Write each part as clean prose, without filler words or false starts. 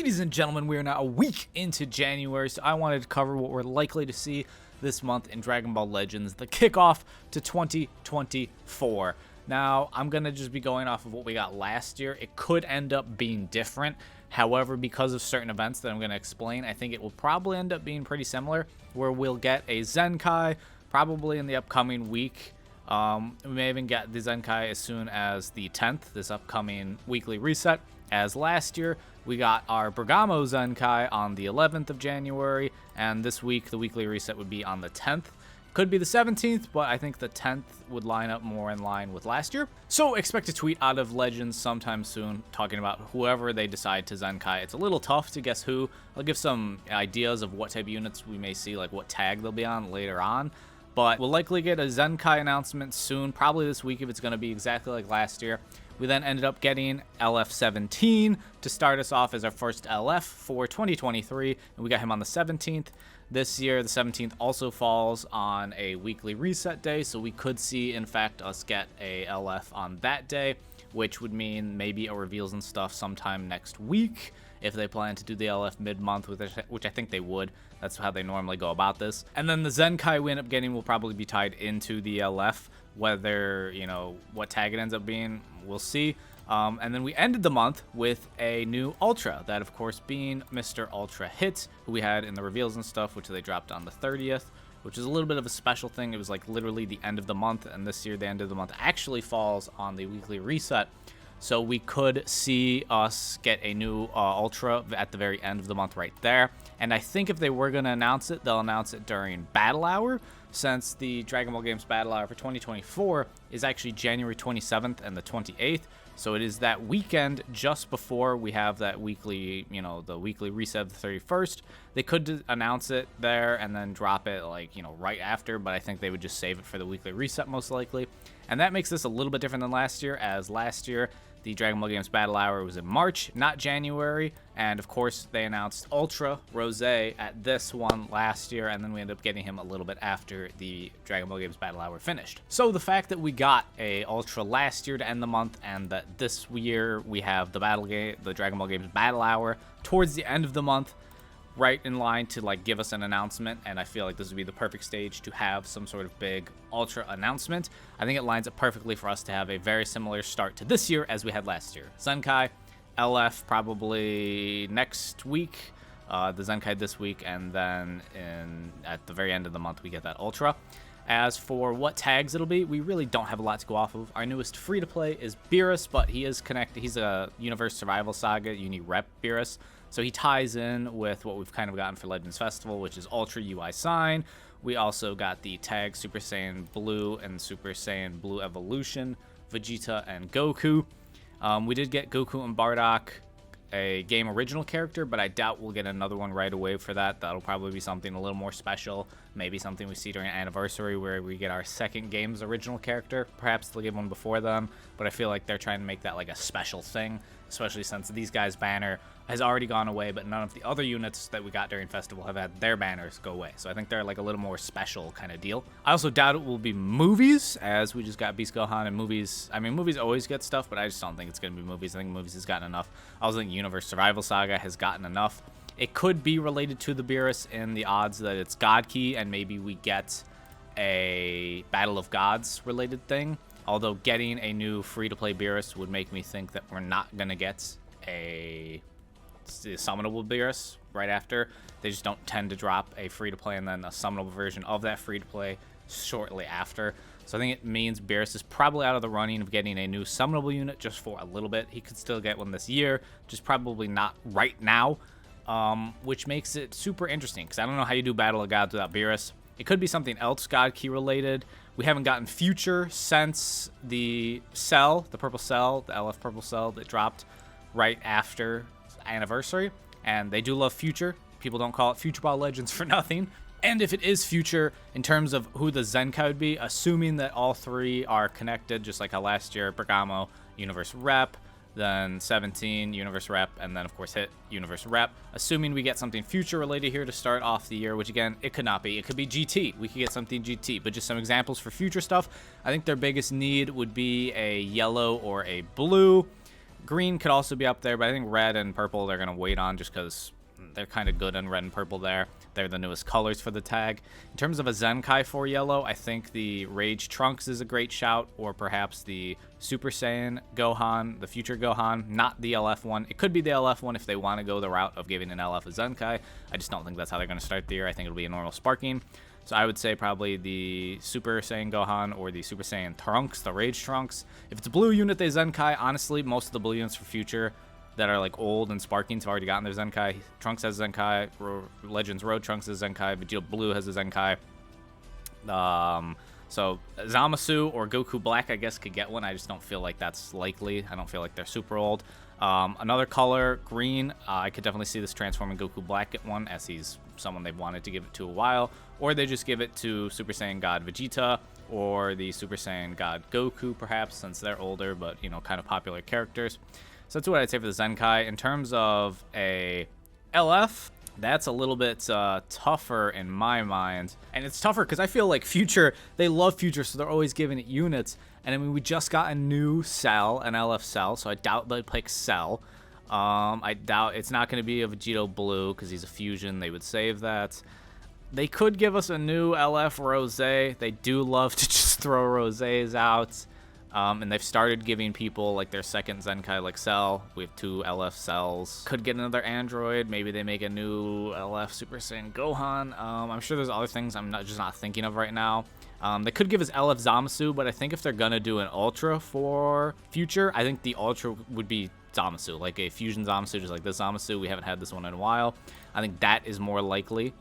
Ladies and gentlemen, we are now a week into January, so I wanted to cover what we're likely to see this month in Dragon Ball Legends, the kickoff to 2024. Now, I'm going to just be going off of what we got last year. It could end up being different. However, because of certain events that I'm going to explain, I think it will probably end up being pretty similar, where we'll get a Zenkai probably in the upcoming week. We may even get the Zenkai as soon as the 10th, this upcoming weekly reset. As last year, we got our Bergamo Zenkai on the 11th of January, and this week the weekly reset would be on the 10th. Could be the 17th, but I think the 10th would line up more in line with last year. So expect a tweet out of Legends sometime soon talking about whoever they decide to Zenkai. It's a little tough to guess who. I'll give some ideas of what type of units we may see, like what tag they'll be on later on. But we'll likely get a Zenkai announcement soon, probably this week if it's going to be exactly like last year. We then ended up getting LF17 to start us off as our first LF for 2023, and we got him on the 17th. This year, the 17th also falls on a weekly reset day, so we could see, in fact, us get a LF on that day, which would mean maybe a reveals and stuff sometime next week if they plan to do the LF mid-month, which I think they would. That's how they normally go about this. And then the Zenkai we end up getting will probably be tied into the LF. Whether, what tag it ends up being, we'll see. And then we ended the month with a new Ultra, that of course being Mr. Ultra Hit, who we had in the reveals and stuff, which they dropped on the 30th, which is a little bit of a special thing. It was like literally the end of the month, and this year the end of the month actually falls on the weekly reset. So we could see us get a new Ultra at the very end of the month right there. And I think if they were going to announce it, they'll announce it during Battle Hour, since the Dragon Ball Games Battle Hour for 2024 is actually January 27th and the 28th. So it is that weekend just before we have that weekly, the weekly reset of the 31st. They could announce it there and then drop it right after, but I think they would just save it for the weekly reset most likely. And that makes this a little bit different than last year, as last year the Dragon Ball Games Battle Hour was in March, not January. And of course, they announced Ultra Rose at this one last year, and then we ended up getting him a little bit after the Dragon Ball Games Battle Hour finished. So the fact that we got a Ultra last year to end the month, and that this year we have the Dragon Ball Games Battle Hour towards the end of the month, right in line to give us an announcement, and I feel like this would be the perfect stage to have some sort of big Ultra announcement. I think it lines up perfectly for us to have a very similar start to this year as we had last year. Zenkai, LF probably next week, the Zenkai this week, and then at the very end of the month we get that Ultra. As for what tags it'll be, we really don't have a lot to go off of. Our newest free-to-play is Beerus, but he is connected. He's a Universe Survival Saga Uni Rep Beerus, so he ties in with what we've kind of gotten for Legends Festival, which is Ultra UI Sign. We also got the tag Super Saiyan Blue and Super Saiyan Blue Evolution, Vegeta and Goku. We did get Goku and Bardock, a game original character, but I doubt we'll get another one right away for that. That'll probably be something a little more special, maybe something we see during Anniversary where we get our second game's original character. Perhaps they'll give one before them, but I feel like they're trying to make that like a special thing, especially since these guys' banner has already gone away, but none of the other units that we got during Festival have had their banners go away. So I think they're like a little more special kind of deal. I also doubt it will be movies, as we just got Beast Gohan and movies. I mean, movies always get stuff, but I just don't think it's going to be movies. I think movies has gotten enough. I also think Universe Survival Saga has gotten enough. It could be related to the Beerus in the odds that it's God Key, and maybe we get a Battle of Gods related thing. Although getting a new free-to-play Beerus would make me think that we're not going to get a summonable Beerus right after. They just don't tend to drop a free-to-play and then a summonable version of that free-to-play shortly after. So I think it means Beerus is probably out of the running of getting a new summonable unit just for a little bit. He could still get one this year, just probably not right now, which makes it super interesting because I don't know how you do Battle of Gods without Beerus. It could be something else God Key related. We haven't gotten Future since the Cell, the Purple Cell, the LF Purple Cell that dropped right after Anniversary, and they do love Future. People don't call it Future Ball Legends for nothing. And if it is Future, in terms of who the Zenkai would be, assuming that all three are connected, just like how last year Bergamo Universe Rep, then 17 Universe Rep, and then of course Hit Universe Rep. Assuming we get something Future related here to start off the year, which again, it could not be. It could be GT. We could get something GT, but just some examples for Future stuff. I think their biggest need would be a yellow or a blue. Green could also be up there, but I think red and purple they're going to wait on just because they're kind of good in red and purple there. They're the newest colors for the tag. In terms of a Zenkai for yellow, I think the Rage Trunks is a great shout, or perhaps the Super Saiyan Gohan, the future Gohan, not the LF one. It could be the LF one if they want to go the route of giving an LF a Zenkai. I just don't think that's how they're going to start the year. I think it'll be a normal Sparking. So I would say probably the Super Saiyan Gohan or the Super Saiyan Trunks, the Rage Trunks. If it's a blue unit, they Zenkai. Honestly, most of the blue units for future that are like old and Sparkings have already gotten their Zenkai. Trunks has Zenkai. Legends Road Trunks has Zenkai. Vegito Blue has a Zenkai. So Zamasu or Goku Black, I guess, could get one. I just don't feel like that's likely. I don't feel like they're super old. Another color, green. I could definitely see this transforming Goku Black get one, as he's someone they've wanted to give it to a while. Or they just give it to Super Saiyan God Vegeta or the Super Saiyan God Goku, perhaps, since they're older but, you know, kind of popular characters. So that's what I'd say for the Zenkai. In terms of a LF, that's a little bit tougher in my mind. And it's tougher because I feel like Future, they love Future, so they're always giving it units. And I mean, we just got a new Cell, an LF Cell, so I doubt they'd pick Cell. I doubt it's not going to be a Vegito Blue because he's a fusion. They would save that. They could give us a new LF Rose. They do love to just throw Roses out. And they've started giving people like their second Zenkai like Cell. We have 2 LF Cells. Could get another Android. Maybe they make a new LF Super Saiyan Gohan. I'm sure there's other things I'm just not thinking of right now. They could give us LF Zamasu, but I think if they're gonna do an Ultra for Future, I think the Ultra would be Zamasu, like a Fusion Zamasu, just like this Zamasu. We haven't had this one in a while. I think that is more likely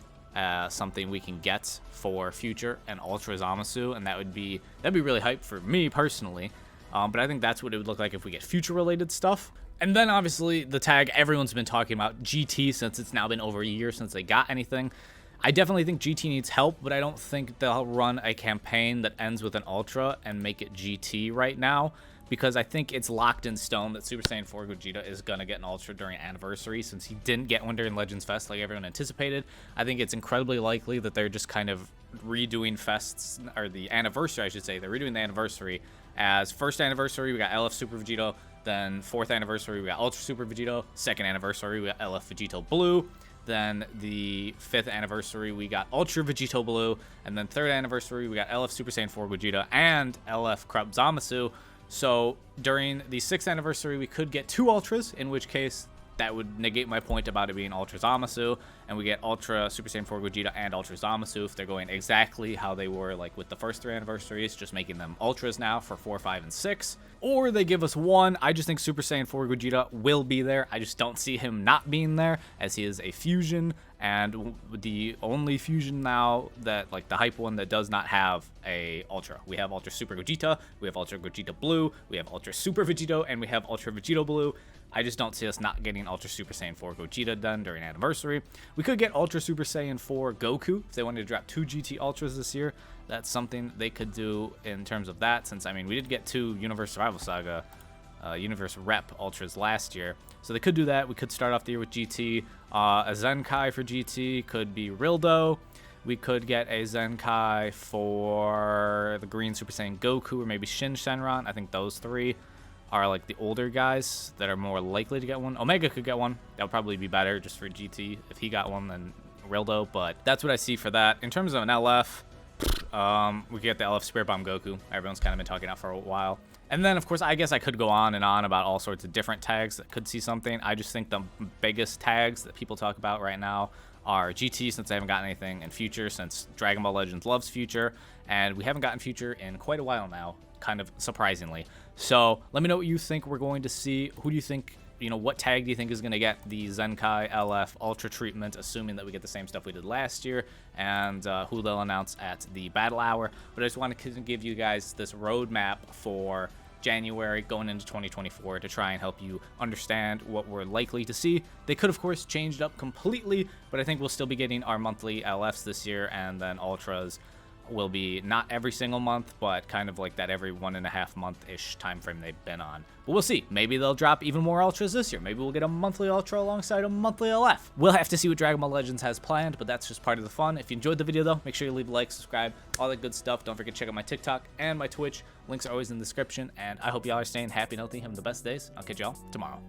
something we can get for Future, and Ultra Zamasu, and that'd be really hype for me personally. But I think that's what it would look like if we get Future related stuff. And then obviously the tag everyone's been talking about, GT, since it's now been over a year since they got anything. I definitely think GT needs help, but I don't think they'll run a campaign that ends with an Ultra and make it GT right now, because I think it's locked in stone that Super Saiyan 4 Gogeta is going to get an Ultra during Anniversary, since he didn't get one during Legends Fest like everyone anticipated. I think it's incredibly likely that they're just kind of redoing Fests, or the Anniversary, I should say. They're redoing the Anniversary as first Anniversary, we got LF Super Vegito, then 4th Anniversary, we got Ultra Super Vegito, 2nd Anniversary, we got LF Vegito Blue, then the 5th Anniversary, we got Ultra Vegito Blue, and then 3rd Anniversary, we got LF Super Saiyan 4 Gogeta and LF Krupp Zamasu. So during the 6th Anniversary, we could get 2 Ultras, in which case that would negate my point about it being Ultra Zamasu, and we get Ultra Super Saiyan 4 Gogeta and Ultra Zamasu if they're going exactly how they were like with the first 3 anniversaries, just making them Ultras now for 4, 5, and 6. Or they give us 1. I just think Super Saiyan 4 Gogeta will be there. I just don't see him not being there, as he is a fusion, and the only fusion now that, like the hype one, that does not have a Ultra. We have Ultra Super Gogeta, we have Ultra Gogeta Blue, we have Ultra Super Vegito, and we have Ultra Vegito Blue. I just don't see us not getting Ultra Super Saiyan 4 Gogeta done during Anniversary. We could get Ultra Super Saiyan 4 Goku if they wanted to drop 2 GT Ultras this year. That's something they could do in terms of that, since, I mean, we did get 2 Universe Survival Saga Universe Rep Ultras last year. So they could do that. We could start off the year with GT. A Zenkai for GT could be Rildo. We could get a Zenkai for the Green Super Saiyan Goku, or maybe Shin Shenron. I think those 3 are like the older guys that are more likely to get one. Omega could get one. That would probably be better just for GT if he got one than Rildo, but that's what I see for that. In terms of an LF, we could get the LF Spirit Bomb Goku. Everyone's kind of been talking about for a while. And then, of course, I guess I could go on and on about all sorts of different tags that could see something. I just think the biggest tags that people talk about right now are GT, since they haven't gotten anything, and Future, since Dragon Ball Legends loves Future, and we haven't gotten Future in quite a while now, kind of surprisingly. So let me know what you think we're going to see. Who do you think, what tag do you think is going to get the Zenkai LF Ultra treatment, assuming that we get the same stuff we did last year, and who they'll announce at the Battle Hour. But I just want to give you guys this roadmap for January going into 2024 to try and help you understand what we're likely to see. They could, of course, change it up completely, but I think we'll still be getting our monthly LFs this year, and then Ultras will be not every single month, but kind of like that every 1.5 month-ish time frame they've been on. But we'll see. Maybe they'll drop even more Ultras this year. Maybe we'll get a monthly Ultra alongside a monthly LF. We'll have to see what Dragon Ball Legends has planned, but that's just part of the fun. If you enjoyed the video, though, make sure you leave a like, subscribe, all that good stuff. Don't forget to check out my TikTok and my Twitch. Links are always in the description, and I hope y'all are staying happy and healthy, having the best days. I'll catch y'all tomorrow.